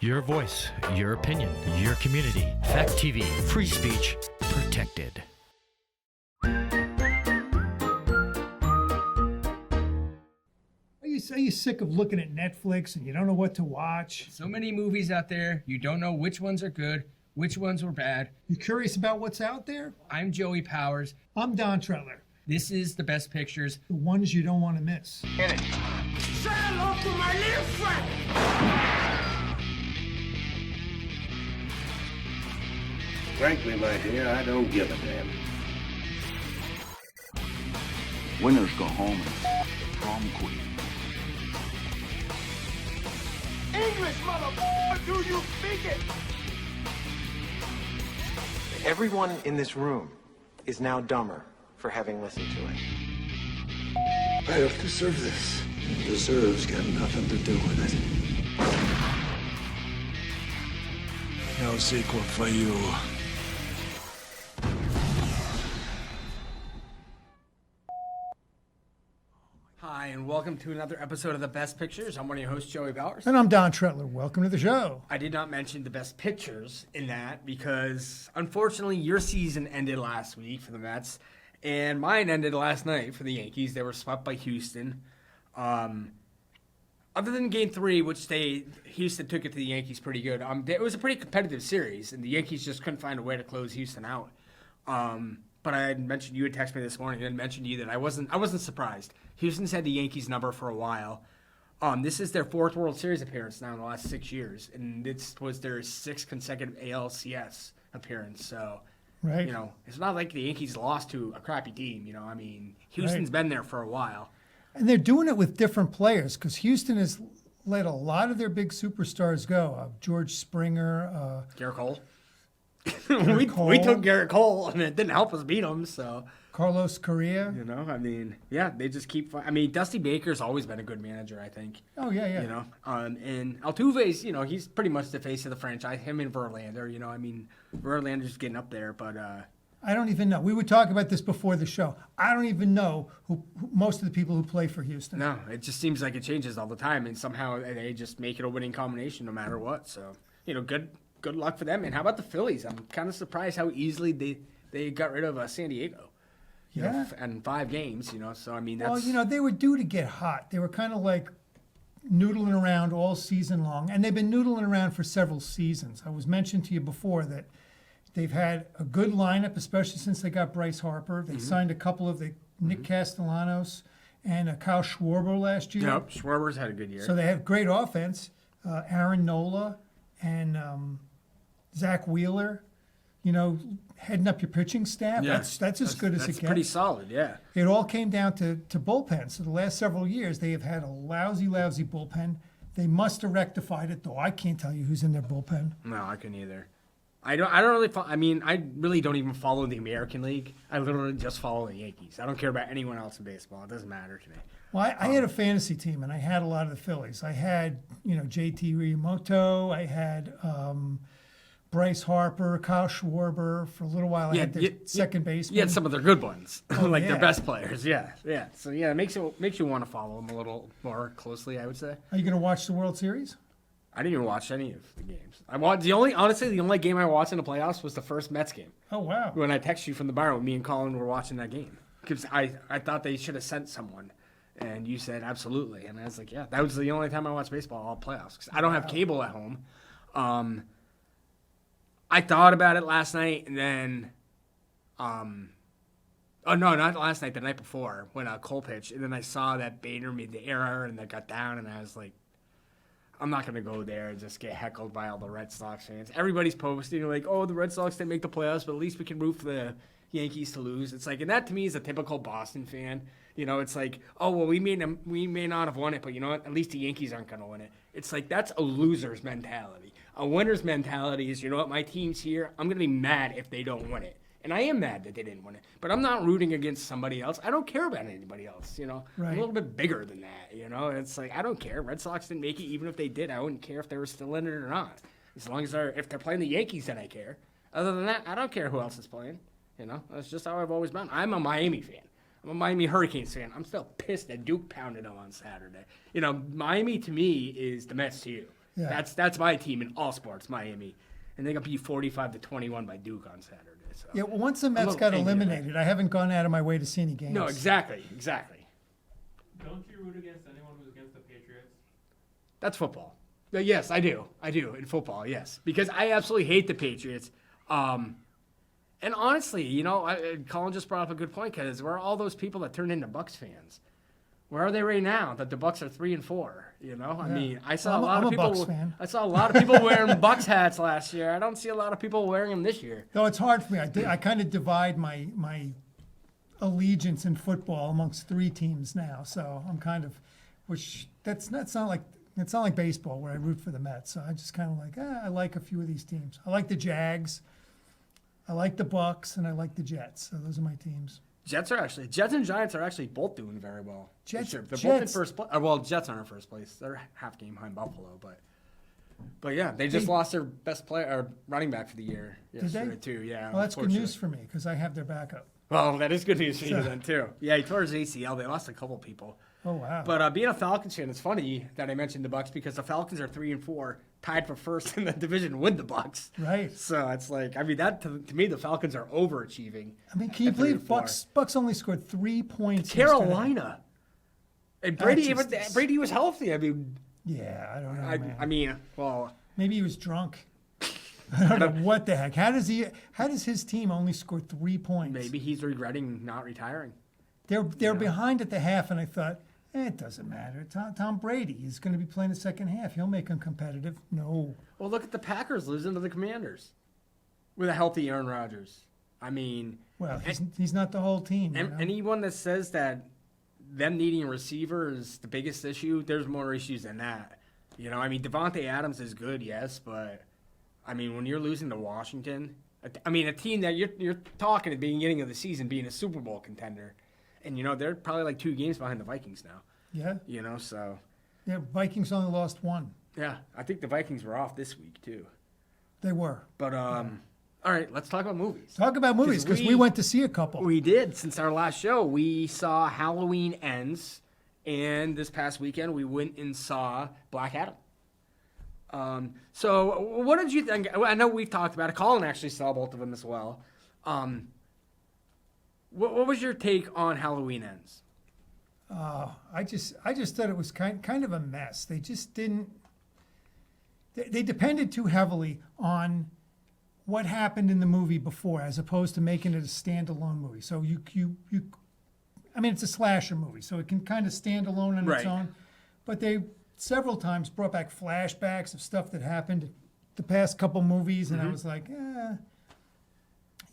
Your voice, your opinion, your community. Fact TV, free speech, protected. Are you sick of looking at Netflix and you don't know what to watch? So many movies out there, you don't know which ones are good, which ones were bad. You curious about what's out there? I'm Joey Powers. I'm Don Tretler. This is The Best Pictures. The ones you don't want to miss. Hit it. Say hello to my little friend. Frankly, my dear, I don't give a damn. Winners go home and prom queen. English, motherfucker, do you speak it? Everyone in this room is now dumber for having listened to it. I don't deserve this. Deserves got nothing to do with it. No sequel for you. Hi, and welcome to another episode of The Best Pictures. I'm one of your hosts, Joey Powers. And I'm Don Tretler. Welcome to the show. I did not mention The Best Pictures in that because, unfortunately, your season ended last week for the Mets, and mine ended last night for the Yankees. They were swept by Houston. Other than Game 3, which Houston took it to the Yankees pretty good, it was a pretty competitive series, and the Yankees just couldn't find a way to close Houston out. But I had mentioned, you had texted me this morning and mentioned to you that I wasn't surprised. Houston's had the Yankees number for a while. This is their fourth World Series appearance now in the last 6 years, and this was their sixth consecutive ALCS appearance. So, Right. it's not like the Yankees lost to a crappy team. Houston's been there for a while. And they're doing it with different players because Houston has let a lot of their big superstars go. George Springer. Garrett Cole. Cole. We took Garrett Cole, and it didn't help us beat him. So Carlos Correa. they just keep. Dusty Baker's always been a good manager, I think. Oh, yeah. And Altuve's, he's pretty much the face of the franchise. Him and Verlander, Verlander's getting up there, but. I don't even know. We would talk about this before the show. I don't even know who most of the people who play for Houston. No, it just seems like it changes all the time, and somehow they just make it a winning combination no matter what. So, good luck for them. And how about the Phillies? I'm kind of surprised how easily they got rid of San Diego. And 5 games, So, that's... Well, they were due to get hot. They were kind of like noodling around all season long, and they've been noodling around for several seasons. I was mentioned to you before that they've had a good lineup, especially since they got Bryce Harper. They signed a couple of Nick Castellanos and Kyle Schwarber last year. Yep, Schwarber's had a good year. So they have great offense. Aaron Nola and Zach Wheeler, heading up your pitching staff. Yeah, that's as good as it gets. That's pretty solid, yeah. It all came down to bullpen. So the last several years, they have had a lousy bullpen. They must have rectified it, though I can't tell you who's in their bullpen. No, I couldn't either. I don't really. I really don't even follow the American League. I literally just follow the Yankees. I don't care about anyone else in baseball. It doesn't matter to me. Well, I had a fantasy team, and I had a lot of the Phillies. I had, JT Realmuto. I had Bryce Harper, Kyle Schwarber. For a little while, I had their second baseman. You had some of their good ones, like yeah. their best players. Yeah. So it makes you want to follow them a little more closely, I would say. Are you going to watch the World Series? I didn't even watch any of the games. The only game I watched in the playoffs was the first Mets game. Oh, wow. When I texted you from the bar, me and Colin were watching that game. Because I thought they should have sent someone. And you said absolutely. And I was like, yeah, that was the only time I watched baseball all playoffs. Because I don't have cable at home. I thought about it last night, and then oh, no, not last night, the night before, when Cole pitched. And then I saw that Bader made the error, and that got down, and I was like, I'm not going to go there and just get heckled by all the Red Sox fans. Everybody's posting, like, oh, the Red Sox didn't make the playoffs, but at least we can root for the Yankees to lose. It's like, and that to me is a typical Boston fan. It's like, oh, well, we may not have won it, but you know what? At least the Yankees aren't going to win it. It's like, that's a loser's mentality. A winner's mentality is, you know what? My team's here. I'm going to be mad if they don't win it. And I am mad that they didn't win it. But I'm not rooting against somebody else. I don't care about anybody else, Right. I'm a little bit bigger than that, It's like, I don't care. Red Sox didn't make it. Even if they did, I wouldn't care if they were still in it or not. As long as if they're playing the Yankees, then I care. Other than that, I don't care who else is playing. That's just how I've always been. I'm a Miami fan. I'm a Miami Hurricanes fan. I'm still pissed that Duke pounded them on Saturday. Miami to me is the Mets to you. Yeah. That's my team in all sports, Miami. And they got beat 45-21 by Duke on Saturday. So. Yeah, well, once the Mets little got angry about eliminated, I haven't gone out of my way to see any games. No, exactly. Don't you root against anyone who's against the Patriots? That's football. Yes, I do. In football, yes. Because I absolutely hate the Patriots. And honestly, Colin just brought up a good point, because where are all those people that turned into Bucs fans? Where are they right now that the Bucs are 3-4? I mean, I saw I'm a lot of people. Bucs fan. I saw a lot of people wearing Bucs hats last year. I don't see a lot of people wearing them this year. No, it's hard for me. I kind of divide my allegiance in football amongst 3 teams now. So I'm kind of, it's not like baseball where I root for the Mets. So I just kind of like, I like a few of these teams. I like the Jags, I like the Bucks, and I like the Jets. So those are my teams. Jets and Giants are actually both doing very well. Jets, They're both in first place. Well, Jets aren't in first place. They're half game behind Buffalo, but yeah, they just lost their best player or running back for the year yesterday too. Yeah, well, that's good news for me because I have their backup. Well, that is good news for you then too. Yeah, he tore his ACL. They lost a couple people. Oh wow! But being a Falcons fan, it's funny that I mentioned the Bucs because the Falcons are 3-4, tied for first in the division with the Bucs. Right. So it's like, I mean, that to me, the Falcons are overachieving. I mean, can you believe Bucs only scored 3 points? Carolina. And Brady was healthy. I mean. Yeah, I don't know. I mean, well. Maybe he was drunk. I don't know what the heck. How does his team only score 3 points? Maybe he's regretting not retiring. They're behind at the half, and I thought, it doesn't matter. Tom Brady is going to be playing the second half. He'll make them competitive. No. Well, look at the Packers losing to the Commanders with a healthy Aaron Rodgers. I mean. Well, he's not the whole team. Anyone that says that them needing a receiver is the biggest issue, there's more issues than that. I mean, Devontae Adams is good, yes, but, I mean, when you're losing to Washington, I mean, a team that you're talking at the beginning of the season being a Super Bowl contender, and, they're probably like 2 games behind the Vikings now. Yeah. So. Yeah, Vikings only lost 1. Yeah, I think the Vikings were off this week, too. They were. But, all right, let's talk about movies. Talk about movies, because we went to see a couple. We did. Since our last show, we saw Halloween Ends, and this past weekend, we went and saw Black Adam. So what did you think? I know we've talked about it. Colin actually saw both of them as well. What was your take on Halloween Ends? I just thought it was kind of a mess. They just didn't. They depended too heavily on what happened in the movie before, as opposed to making it a standalone movie. So I mean, it's a slasher movie, so it can kind of stand alone on its own. But they several times brought back flashbacks of stuff that happened the past couple movies, and I was like, And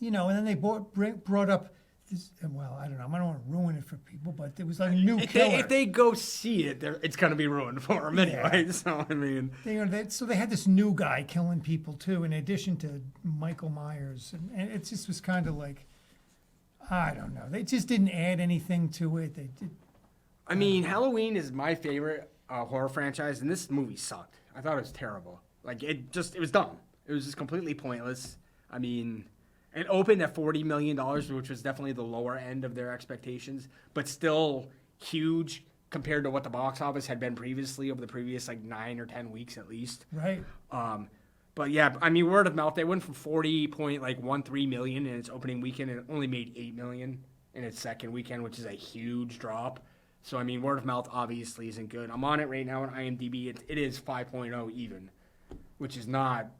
then they brought up. Well, I don't know. I don't want to ruin it for people, but it was like a new killer. If they go see it, it's going to be ruined for them anyway. Yeah. So, I mean. They had this new guy killing people, too, in addition to Michael Myers. And it just was kind of like, I don't know. They just didn't add anything to it. I mean, Halloween is my favorite horror franchise, and this movie sucked. I thought it was terrible. Like, it was dumb. It was just completely pointless. I mean. It opened at $40 million, which was definitely the lower end of their expectations, but still huge compared to what the box office had been previously over the previous 9 or 10 weeks at least. Right. But yeah, I mean, word of mouth, they went from 40.13 million in its opening weekend, and it only made $8 million in its second weekend, which is a huge drop. So I mean, word of mouth obviously isn't good. I'm on it right now on IMDb. It is 5.0 even, which is not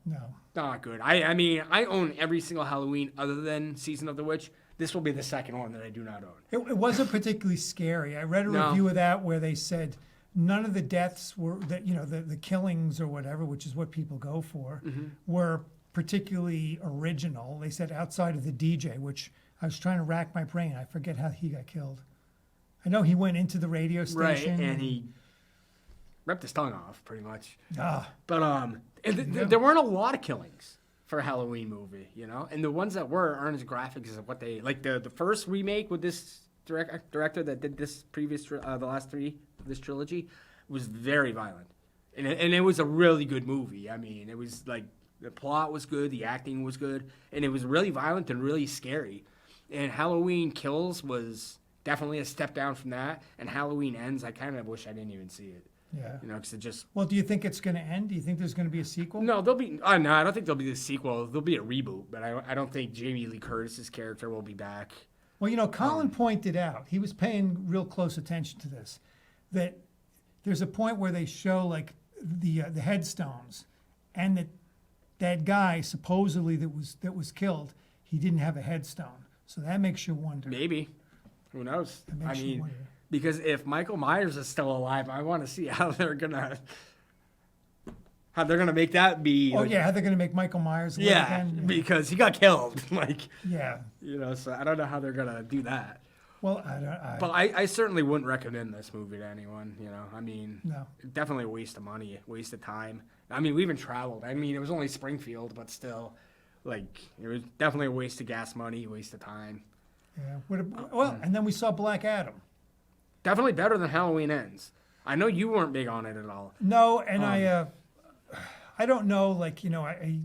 good. I mean, I own every single Halloween other than Season of the Witch. This will be the second one that I do not own. It wasn't particularly scary. I read a review of that where they said none of the deaths were, the killings or whatever, which is what people go for, were particularly original. They said outside of the DJ, which I was trying to rack my brain. I forget how he got killed. I know he went into the radio station. Right, and he ripped his tongue off, pretty much. But there weren't a lot of killings for a Halloween movie, and the ones that aren't as graphic as what they like. The first remake with this director that did this previous the last 3 of this trilogy was very violent, and it was a really good movie. I mean, it was like the plot was good, the acting was good, and it was really violent and really scary. And Halloween Kills was definitely a step down from that, and Halloween Ends, I kind of wish I didn't even see it. Yeah. You know, because it just Well, do you think it's going to end? Do you think there's going to be a sequel? no, there'll be no. I don't think there'll be a sequel. There'll be a reboot, but I don't think Jamie Lee Curtis's character will be back. Well, you know, Colin pointed out, he was paying real close attention to this, that there's a point where they show like the headstones, and that guy supposedly that was killed, he didn't have a headstone. So that makes you wonder. Maybe, who knows? That I makes you mean, wonder. because if Michael Myers is still alive, I want to see how they're gonna make that be. Oh like, yeah, how they're going to make Michael Myers live yeah, again? because he got killed. Like, Yeah. you know, so I don't know how they're gonna do that. Well, I don't. But I certainly wouldn't recommend this movie to anyone. You know, I mean, No. definitely a waste of money, waste of time. I mean, we even traveled. I mean, it was only Springfield, but still, like, it was definitely a waste of gas money, waste of time. Yeah. Well, and then we saw Black Adam. Definitely better than Halloween Ends. I know you weren't big on it at all. No, and I don't know. Like, you know, I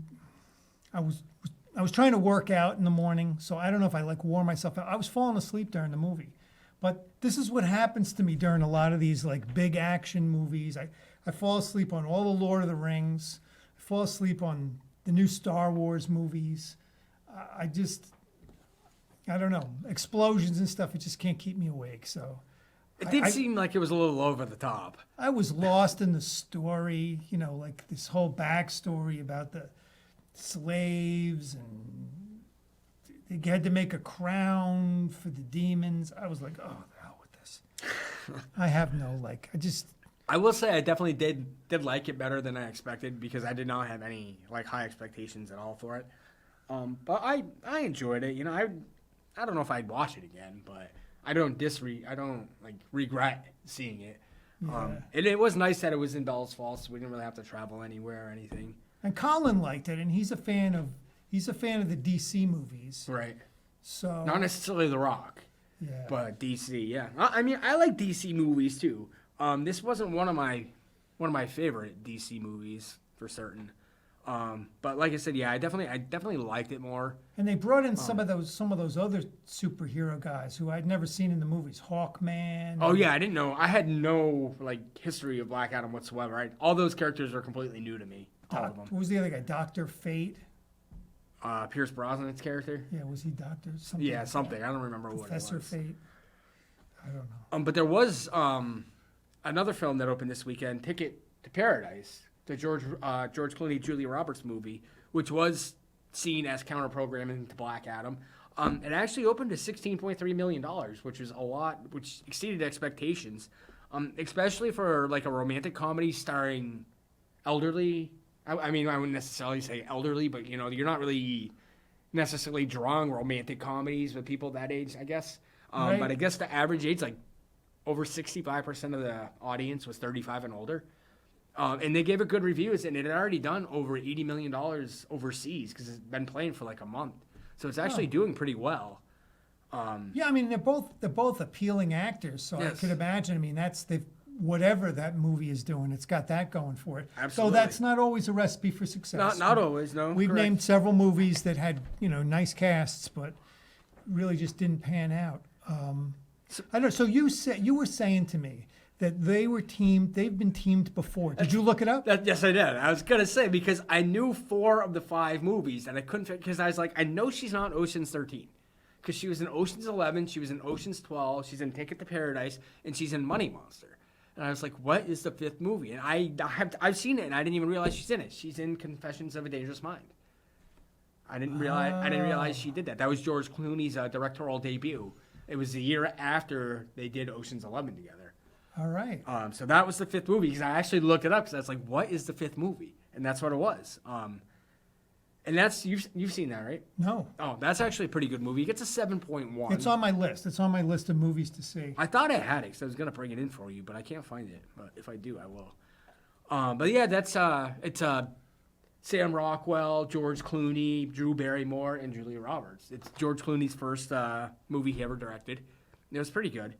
was trying to work out in the morning, so I don't know if I like wore myself out. I was falling asleep during the movie, but this is what happens to me during a lot of these like big action movies. I fall asleep on all the Lord of the Rings. I fall asleep on the new Star Wars movies. I don't know, explosions and stuff. It just can't keep me awake. So It did seem like it was a little over the top. I was lost in the story, you know, like this whole backstory about the slaves, and they had to make a crown for the demons. I was like, oh, the hell with this. I have no, like, I will say I definitely did like it better than I expected because I did not have any like high expectations at all for it. But I enjoyed it. You know, I don't know if I'd watch it again, but I don't like regret seeing it. Yeah. And it was nice that it was in Bell's Falls, so we didn't really have to travel anywhere or anything. And Colin liked it, and he's a fan of the DC movies. Right. So Not necessarily The Rock, yeah. but DC. Yeah. I mean, I like DC movies too. This wasn't one of my favorite DC movies for certain. But like I said, yeah, I definitely liked it more. And they brought in some of those other superhero guys who I'd never seen in the movies. Hawkman. Oh yeah, I didn't know. I had no like history of Black Adam whatsoever. All those characters are completely new to me. All of them. What was the other guy? Dr. Fate. Pierce Brosnan's character. Yeah, was he Doctor something? Yeah, like something. that? I don't remember what it was. Professor Fate. I don't know. But there was another film that opened this weekend, Ticket to Paradise, the George Clooney, Julia Roberts movie, which was seen as counter-programming to Black Adam. It actually opened to $16.3 million, which is a lot, which exceeded expectations, especially for like a romantic comedy starring elderly. I mean, I wouldn't necessarily say elderly, but you know, you're not really necessarily drawing romantic comedies with people that age, I guess. Right. But I guess the average age, like over 65% of the audience was 35 and older. And they gave it good reviews, and it had already done over $80 million overseas because it's been playing for like a month. So it's actually doing pretty well. Yeah, I mean they're both appealing actors, so Yes. I could imagine. I mean whatever that movie is doing, it's got that going for it. Absolutely. So that's not always a recipe for success. Not always, no. We've correct. named several movies that had nice casts, but really just didn't pan out. I don't know. So you were saying to me that they've been teamed before. Did you look it up? Yes, I did. I was going to say, because I knew 4 of the 5 movies, and I couldn't, because I was like, I know she's not Ocean's 13. Because she was in Ocean's 11, she was in Ocean's 12, she's in Ticket to Paradise, and she's in Money Monster. And I was like, what is the 5th movie? And I've seen it, and I didn't even realize she's in it. She's in Confessions of a Dangerous Mind. I didn't realize she did that. That was George Clooney's directorial debut. It was the year after they did Ocean's 11 together. All right. So that was the 5th movie, because I actually looked it up, because I was like, what is the 5th movie? And that's what it was. And that's, you've seen that, right? No. Oh, that's actually a pretty good movie. It gets a 7.1. It's on my list. It's on my list of movies to see. I thought I had it, because I was going to bring it in for you, but I can't find it. But if I do, I will. But yeah, it's Sam Rockwell, George Clooney, Drew Barrymore, and Julia Roberts. It's George Clooney's first movie he ever directed. It was pretty good.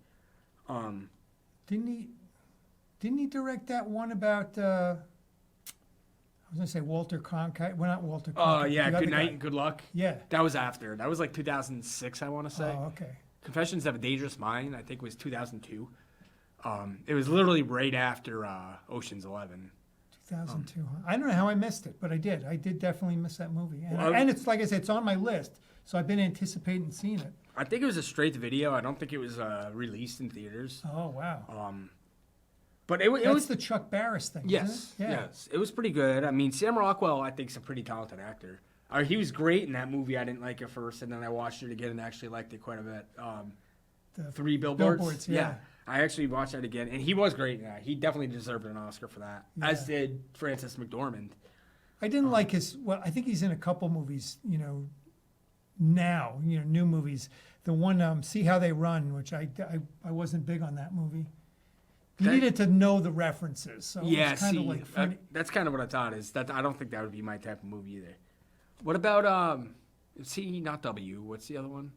Didn't he direct that one about? I was gonna say Walter Cronkite. Well, not Walter Cronkite. Oh yeah, the other Good Night guy. and Good Luck. Yeah. That was after. That was like 2006, I want to say. Oh, okay. Confessions of a Dangerous Mind, I think, was 2002. It was literally right after Ocean's 11. 2002. I don't know how I missed it, but I did. I did definitely miss that movie. And, Well, and it's like I said, it's on my list, so I've been anticipating seeing it. I think it was a straight to video. I don't think it was released in theaters. Oh wow. But it That's was the Chuck Barris thing. yes, Isn't it? Yeah. yes, it was pretty good. I mean, Sam Rockwell, I think, is a pretty talented actor. He was great in that movie. I didn't like it first, and then I watched it again and actually liked it quite a bit. The 3 Billboards. Billboards, yeah. I actually watched that again, and he was great in that. He definitely deserved an Oscar for that, as Yeah. did Frances McDormand. I didn't like his. Well, I think he's in a couple movies. Now, new movies. The one, See How They Run, which I wasn't big on that movie. You That- needed to know the references, so Yeah, it's kind of see, like funny. that's kind of what I thought. Is that I don't think that would be my type of movie either. What about C, not W? What's the other one?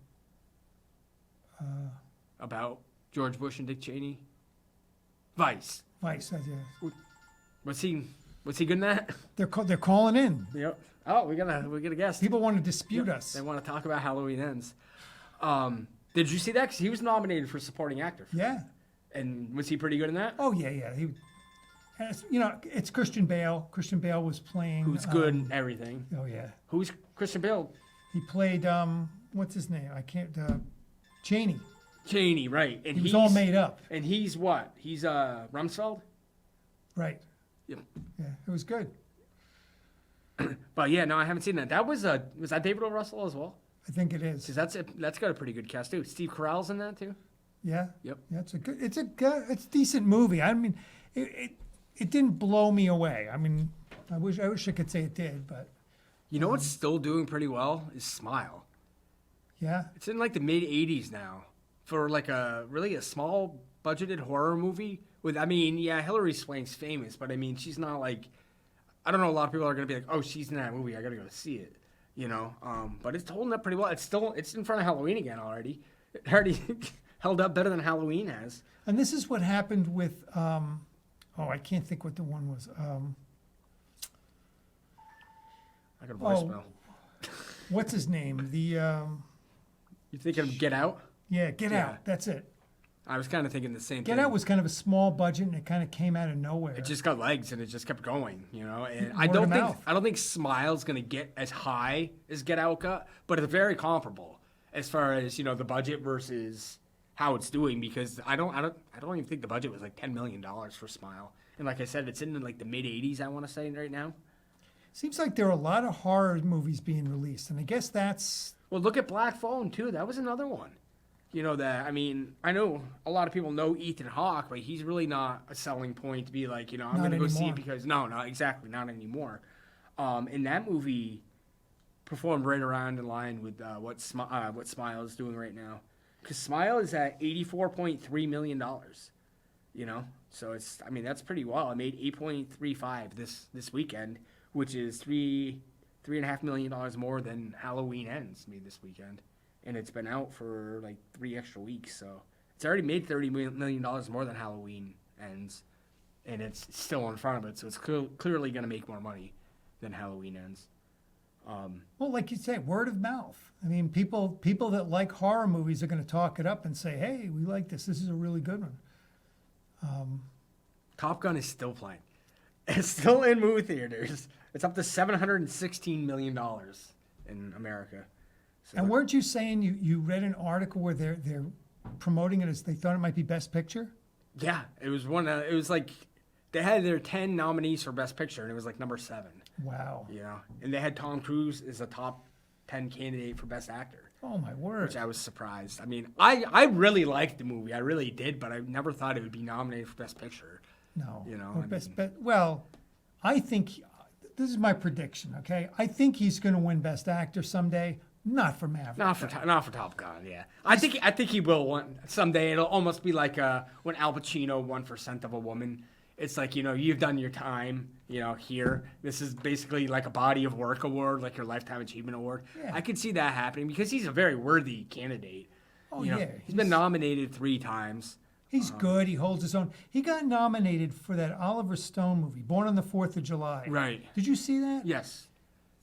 About George Bush and Dick Cheney. Vice. Vice. Was he good in that? They're calling in. Yep. Oh, we got a guest. People want to dispute Yep. us. They want to talk about Halloween Ends. Did you see that? 'Cause he was nominated for supporting actor. Yeah. And was he pretty good in that? Oh yeah. He, it's Christian Bale. Christian Bale was playing. Who's good in everything? Oh yeah. Who's Christian Bale? He played what's his name? I can't. Cheney. Cheney, right? And He was all made up. And he's what? He's Rumsfeld. Right. Yep. Yeah, it was good. But yeah, no, I haven't seen that. That was that David O. Russell as well? I think it is. Because that's got a pretty good cast too. Steve Carell's in that too. Yeah. Yep. Yeah, it's a decent movie. I mean, it didn't blow me away. I mean, I wish I could say it did, but You know what's still doing pretty well is Smile. yeah. It's in like the mid '80s now for like a small budgeted horror movie. Hilary Swank's famous, but I mean, she's not like, I don't know. A lot of people are gonna be like, oh, she's in that movie. I gotta go see it. But it's holding up pretty well. It's in front of Halloween again already. It already held up better than Halloween has. And this is what happened with I can't think what the one was. I got a voicemail. What's his name? The You thinking of Get Out? Get Yeah. Out. That's it. I was kind of thinking the same thing. Get Out was kind of a small budget, and it kind of came out of nowhere. It just got legs and it just kept going, And Word of mouth. I don't think Smile's gonna get as high as Get Out got, but it's very comparable as far as the budget versus how it's doing. Because I don't even think the budget was like $10 million for Smile, and like I said, it's in like the mid '80s. I want to say right now. Seems like there are a lot of horror movies being released, and I guess that's Well, look at Black Phone too. That was another one. I know a lot of people know Ethan Hawke, but he's really not a selling point to be like, I'm going to go see it because no, exactly, not anymore. And that movie performed right around in line with what Smile is doing right now, because Smile is at $84.3 million. So that's pretty well. It made 8.35 this weekend, which is $3.5 million more than Halloween Ends made this weekend. And it's been out for like 3 extra weeks, so it's already made $30 million more than Halloween Ends, and it's still in front of it, so it's clearly going to make more money than Halloween Ends. well, like you say, word of mouth. I mean, people that like horror movies are going to talk it up and say, "Hey, we like this. This is a really good one." Top Gun is still playing. It's still in movie theaters. It's up to $716 million in America. So And weren't you saying you read an article where they're promoting it as they thought it might be Best Picture? yeah, it was it was like they had their 10 nominees for Best Picture, and it was like number 7. Wow. And they had Tom Cruise as a top 10 candidate for Best Actor, Oh my word. which I was surprised. I mean, I really liked the movie. I really did, but I never thought it would be nominated for Best Picture. No. I Well, I think this is my prediction. Okay, I think he's going to win Best Actor someday. Not for Maverick. Not for Top Gun, yeah. I think he will one someday. It'll almost be like when Al Pacino won for Scent of a Woman. It's like, you've done your time, here. This is basically like a body of work award, like your Lifetime Achievement Award. Yeah. I could see that happening because he's a very worthy candidate. Oh, You know, yeah, he's been nominated 3 times. He's good. He holds his own. He got nominated for that Oliver Stone movie, Born on the 4th of July. Right. Did you see that? Yes.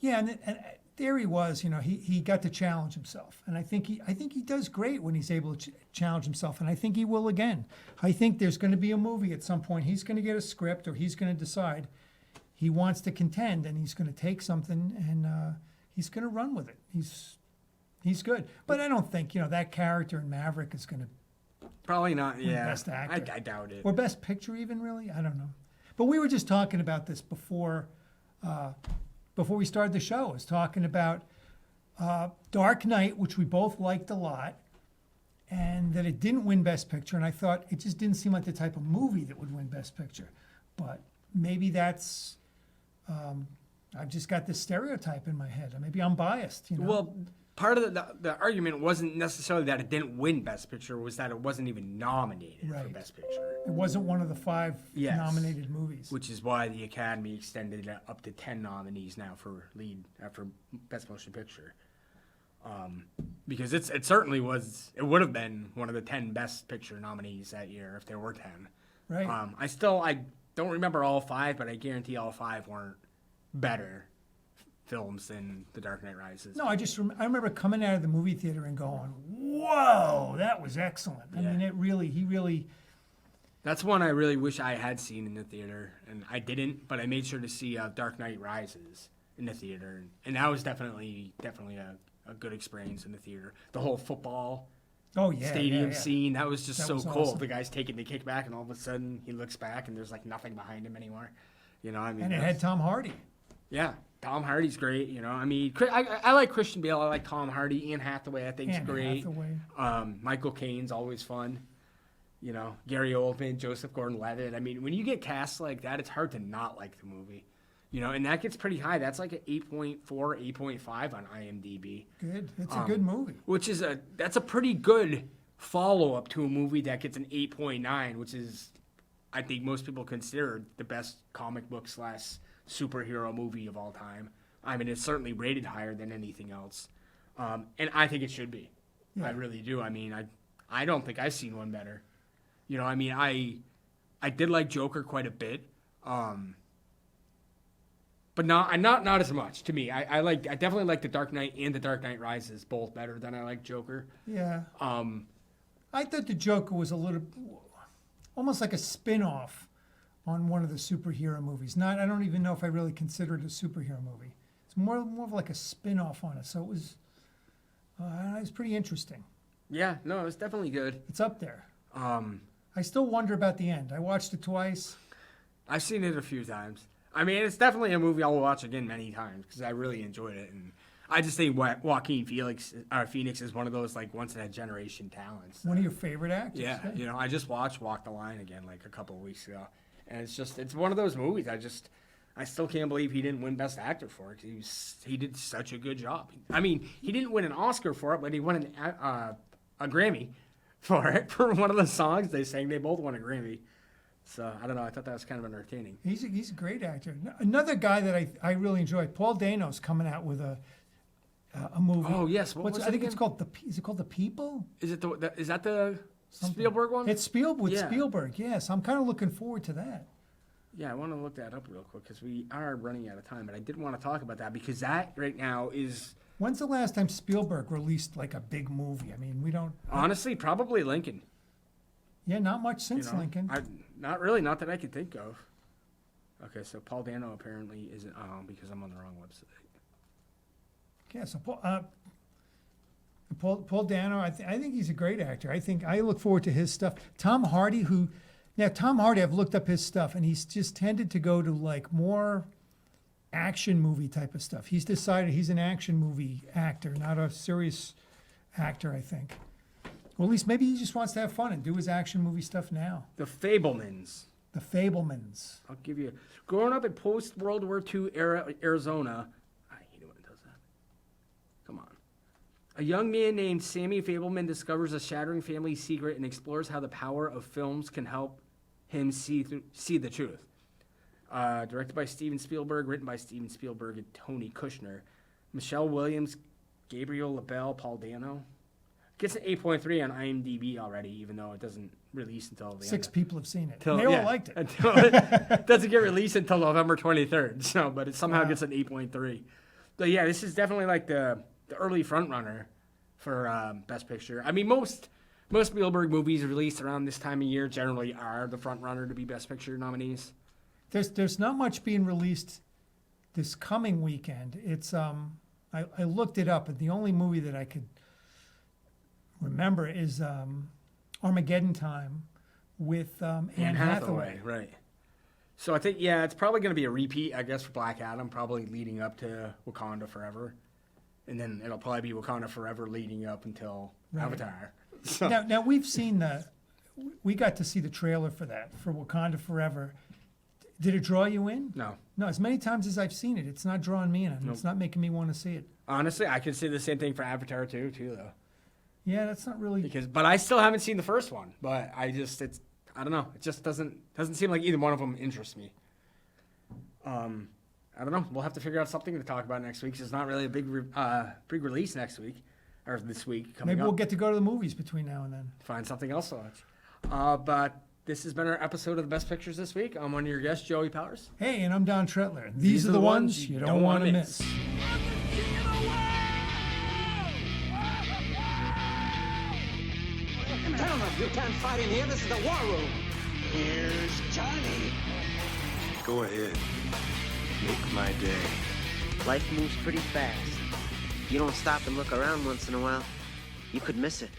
Yeah, and theory was, he got to challenge himself, and I think he does great when he's able to challenge himself, and I think he will again. I think there's going to be a movie at some point. He's going to get a script, or he's going to decide he wants to contend, and he's going to take something and he's going to run with it. He's good, but I don't think that character in Maverick is going to Probably not. Yeah, Best Actor. I doubt it. or Best Picture even really. I don't know, but we were just talking about this before we started the show. I was talking about Dark Knight, which we both liked a lot, and that it didn't win Best Picture. And I thought it just didn't seem like the type of movie that would win Best Picture. But maybe that's, I've just got this stereotype in my head. Maybe I'm biased. Well, part of the argument wasn't necessarily that it didn't win Best Picture, was that it wasn't even nominated for Right. Best Picture. It wasn't one of the 5 Yes. nominated movies. Which is why the Academy extended it up to 10 nominees now for for Best Motion Picture. Because it certainly was, it would have been one of the 10 Best Picture nominees that year if there were 10. Right. I don't remember all 5, but I guarantee all 5 weren't better films than The Dark Knight Rises. No, I remember coming out of the movie theater and going, "Whoa, that was excellent." I mean, he really. That's one I really wish I had seen in the theater, and I didn't, but I made sure to see Dark Knight Rises in the theater, and that was definitely a good experience in the theater. The whole football stadium scene, that was just That so was cool. awesome. The guy's taking the kickback, and all of a sudden he looks back, and there's like nothing behind him anymore. I mean, And it had Tom Hardy. yeah, Tom Hardy's great. I mean, I like Christian Bale. I like Tom Hardy. Anne Hathaway, I think, is Anne great. Hathaway. Michael Caine's always fun. Gary Oldman, Joseph Gordon-Levitt. I mean, when you get cast like that, it's hard to not like the movie. And that gets pretty high. That's like an 8.4, 8.5 on IMDb. Good. It's a good movie. Which is that's a pretty good follow-up to a movie that gets an 8.9, which is, I think most people consider the best comic book / superhero movie of all time. I mean, it's certainly rated higher than anything else. And I think it should be. Yeah. I really do. I mean, I don't think I've seen one better. I mean, I did like Joker quite a bit. But not as much to me. I definitely like The Dark Knight and The Dark Knight Rises both better than I like Joker. Yeah. I thought the Joker was almost like a spin-off on one of the superhero movies. I don't even know if I really consider it a superhero movie. It's more of like a spin-off on it. So it was pretty interesting. Yeah, no, it was definitely good. It's up there. I still wonder about the end. I watched it twice. I've seen it a few times. I mean, it's definitely a movie I'll watch again many times because I really enjoyed it, and I just think Joaquin Phoenix is one of those like once in a generation talents. One of your favorite actors. Yeah, I just watched Walk the Line again like a couple of weeks ago, and it's one of those movies I still can't believe he didn't win Best Actor for it. He did such a good job. I mean, he didn't win an Oscar for it, but he won a Grammy for it for one of the songs they sang. They both won a Grammy. So, I don't know. I thought that was kind of entertaining. He's a great actor. Another guy that I really enjoy, Paul Dano's coming out with a movie. Oh, yes. What was I it think it's again? called is it called The People? Is that the Spielberg one? It's Spielberg, yes. I'm kind of looking forward to that. Yeah, I want to look that up real quick because we are running out of time. But I did want to talk about that because that right now is... When's the last time Spielberg released like a big movie? I mean, we don't... Honestly, probably Lincoln. Yeah, not much since Lincoln. Not really, not that I could think of. Okay, so Paul Dano apparently isn't because I'm on the wrong website. Yeah, so Paul Dano, I think he's a great actor. I look forward to his stuff. Tom Hardy, I've looked up his stuff, and he's just tended to go to like more action movie type of stuff. He's decided he's an action movie actor, not a serious actor, I think. Or at least maybe he just wants to have fun and do his action movie stuff now. The Fabelmans. The Fabelmans. I'll give you... Growing up in post-World War II era Arizona... I hate it when it does that. Come on. A young man named Sammy Fabelman discovers a shattering family secret and explores how the power of films can help him see the truth. Directed by Steven Spielberg, written by Steven Spielberg and Tony Kushner. Michelle Williams, Gabriel LaBelle, Paul Dano. Gets an 8.3 on IMDb already, even though it doesn't release until the 6 people have seen it. Till, They all liked it. Until it doesn't get released until November 23rd. So, but it somehow gets an 8.3. But yeah, this is definitely like the early front runner for Best Picture. I mean, most Spielberg movies released around this time of year generally are the front runner to be Best Picture nominees. There's not much being released this coming weekend. It's I looked it up, and the only movie that I could remember is Armageddon Time with Anne Hathaway. Right. So I think, yeah, it's probably going to be a repeat, I guess, for Black Adam, probably leading up to Wakanda Forever. And then it'll probably be Wakanda Forever leading up until Avatar. So. Now we've seen we got to see the trailer for that, for Wakanda Forever. Did it draw you in? No. No, as many times as I've seen it, it's not drawing me in. And It's not making me want to see it. Honestly, I could say the same thing for Avatar too, though. Yeah, that's not really... But I still haven't seen the first one. But I don't know. It just doesn't seem like either one of them interests me. I don't know. We'll have to figure out something to talk about next week. 'Cause it's not really a big release next week or this week coming Maybe up. we'll get to go to the movies between now and then. Find something else to watch. But this has been our episode of the Best Pictures this week. I'm one of your guests, Joey Powers. Hey, and I'm Don Tretler. These are the ones you don't want to miss. Gentlemen, you can't fight in here. This is the war room. Here's Johnny. Go ahead. Make my day. Life moves pretty fast. You don't stop and look around once in a while, you could miss it.